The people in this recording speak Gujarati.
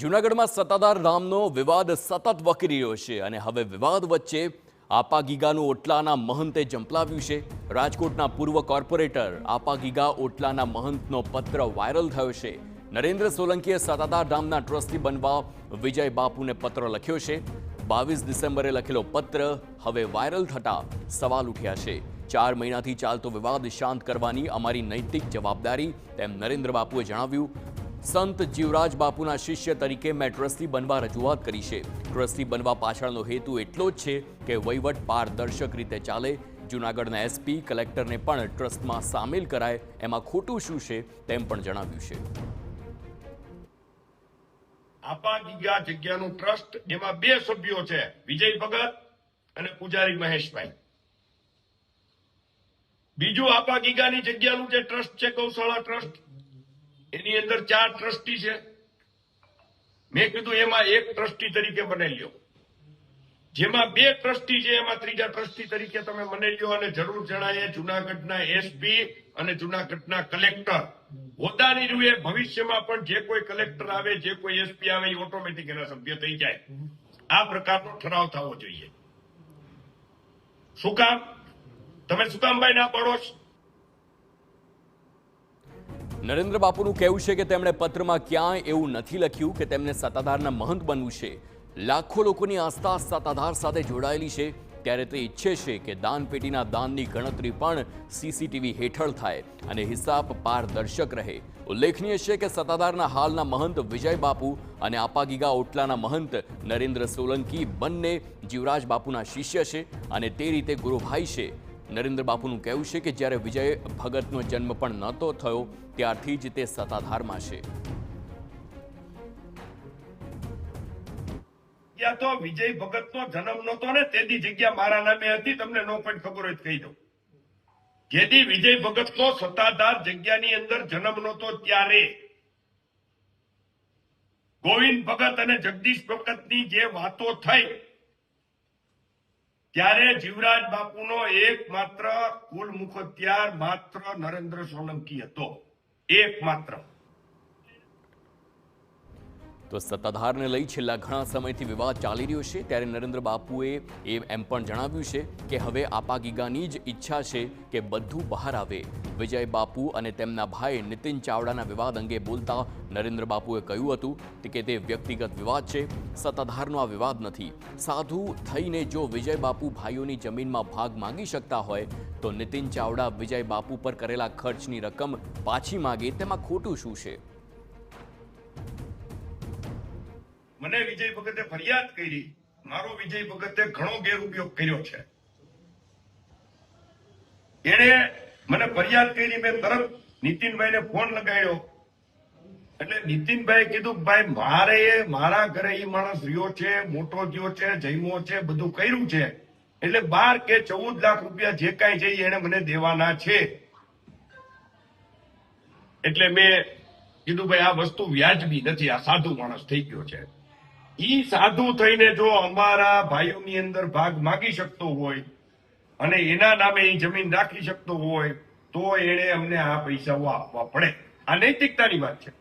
જૂનાગઢમાં સત્તાધાર ધામનો વિવાદ સતત વકરી રહ્યો છે અને હવે વિવાદ વચ્ચે આપા ગીગાનું ઓટલાના મહંતે ઝંપલાવ્યું છે। રાજકોટના પૂર્વ કોર્પોરેટર આપા ગીગા ઓટલાના મહંતનો પત્ર વાયરલ થયો છે। નરેન્દ્ર સોલંકીએ સત્તાધાર ધામના ટ્રસ્ટી બનવા વિજય બાપુને પત્ર લખ્યો છે। 22 ડિસેમ્બરે લખેલો પત્ર હવે વાયરલ થતા સવાલ ઉઠ્યા છે। 4 મહિનાથી ચાલતો વિવાદ શાંત કરવાની અમારી નૈતિક જવાબદારી તેમ નરેન્દ્ર બાપુએ જણાવ્યું। સંત જીવરાજ બાપુના શિષ્ય તરીકે મેં ટ્રસ્ટી બનવા રજૂઆત કરી છે। ટ્રસ્ટી બનવા પાછળનો હેતુ એટલો જ છે કે વહીવટ પારદર્શક રીતે ચાલે। જૂનાગઢના એસપી કલેક્ટરને પણ ટ્રસ્ટમાં સામેલ કરાય એમાં ખોટું શું છે તેમ પણ જણાવ્યું છે। આપા ગીગા જગ્યાનું ટ્રસ્ટ એમાં 2 સભ્યો છે, વિજય ભગત અને પૂજારી મહેશભાઈ। બીજું આપા ગીગાની જગ્યાનું જે ટ્રસ્ટ છે ગૌશાળા ટ્રસ્ટ, એની અંદર 4 ટ્રસ્ટી છે। મેં કીધું એમાં એક ટ્રસ્ટી તરીકે મને લ્યો, જેમાં 2 ટ્રસ્ટી છે એમાં ત્રીજા ટ્રસ્ટી તરીકે તમે મને લ્યો અને જરૂર જણાય જૂનાગઢના એસપી અને જૂનાગઢના કલેક્ટર હોદ્દાની રૂએ ભવિષ્યમાં પણ જે કોઈ કલેક્ટર આવે, જે કોઈ એસપી આવે એ ઓટોમેટિક એના સભ્ય થઈ જાય। આ પ્રકારનો ઠરાવ થવો જોઈએ। શું કામ તમે શું કામ ભાઈ ના પાડો છો? નરેન્દ્ર બાપુનું કહેવું છે કે તેમણે પત્રમાં ક્યાંય એવું નથી લખ્યું કે તેમને સત્તાધારના મહંત બનવું છે। લાખો લોકોની આસ્થા સત્તાધાર સાથે જોડાયેલી છે, ત્યારે તે ઈચ્છે છે કે દાનપેટીના દાનની ગણતરી પણ સીસીટીવી હેઠળ થાય અને હિસાબ પારદર્શક રહે। ઉલ્લેખનીય છે કે સત્તાધારના હાલના મહંત વિજય બાપુ અને આપા ગીગા ઓટલાના મહંત નરેન્દ્ર સોલંકી બંને જીવરાજ બાપુના શિષ્ય છે અને તે રીતે ગુરુભાઈ છે। નરેન્દ્ર બાપુનું કહેવું છે કે જ્યારે વિજય ભગતનો જન્મ પણ નહોતો થયો ત્યારથી જ તે સત્તાધારમાં છે। ત્યાં તો વિજય ભગતનો જન્મ નહોતો ને તેની જગ્યા મારા નામે હતી, તમને નો પણ ખબર હોય તો કહી દઉં। જેથી વિજય ભગતનો સત્તાધાર જગ્યાની અંદર જન્મ નહોતો ત્યારે ગોવિંદ ભગત અને જગદીશ ભગતની જે વાતો થઈ ત્યારે જીવરાજ બાપુનો એકમાત્ર કુલ મુખત્યાર માત્ર નરેન્દ્ર સોલંકી હતો, એકમાત્ર। તો સત્તાધારને લઈ છેલ્લા ઘણા સમયથી વિવાદ ચાલી રહ્યો છે, ત્યારે નરેન્દ્ર બાપુએ એમ પણ જણાવ્યું છે કે હવે આપા ગીગાની જ ઈચ્છા છે કે બધું બહાર આવે। વિજય બાપુ અને તેમના ભાઈ નીતિન ચાવડાના વિવાદ અંગે બોલતા નરેન્દ્ર બાપુએ કહ્યું હતું કે તે વ્યક્તિગત વિવાદ છે, સત્તાધારનો આ વિવાદ નથી। સાધુ થઈને જો વિજય બાપુ ભાઈઓની જમીનમાં ભાગ માંગી શકતા હોય તો નીતિન ચાવડા વિજય બાપુ પર કરેલા ખર્ચની રકમ પાછી માગે તેમાં ખોટું શું છે? મને વિજય ભગતે ફરિયાદ કરી, મારો વિજય ભગતે ઘણો ગેરઉપયોગ કર્યો છે। એને મને ફરિયાદ કરી, મેં તરત નીતિનભાઈને ફોન લગાડ્યો એટલે નીતિનભાઈ કીધું ભાઈ મારે મારા ઘરે એ માણસ રહ્યો છે, મોટો થયો છે, જઈમો છે, બધું કર્યું છે, એટલે 12 કે 14 લાખ રૂપિયા જે કાંઈ છે એને મને દેવાના છે। એટલે મેં કીધું ભાઈ આ વસ્તુ વ્યાજબી નથી, આ સાધુ માણસ થઈ ગયો છે। ઈ સાધુ થઈને જો અમારા ભાઈઓની અંદર ભાગ માગી શકતો હોય અને એના નામે એ જમીન રાખી શકતો હોય તો એને અમને આ પૈસાઓ આપવા પડે। આ નૈતિકતાની વાત છે।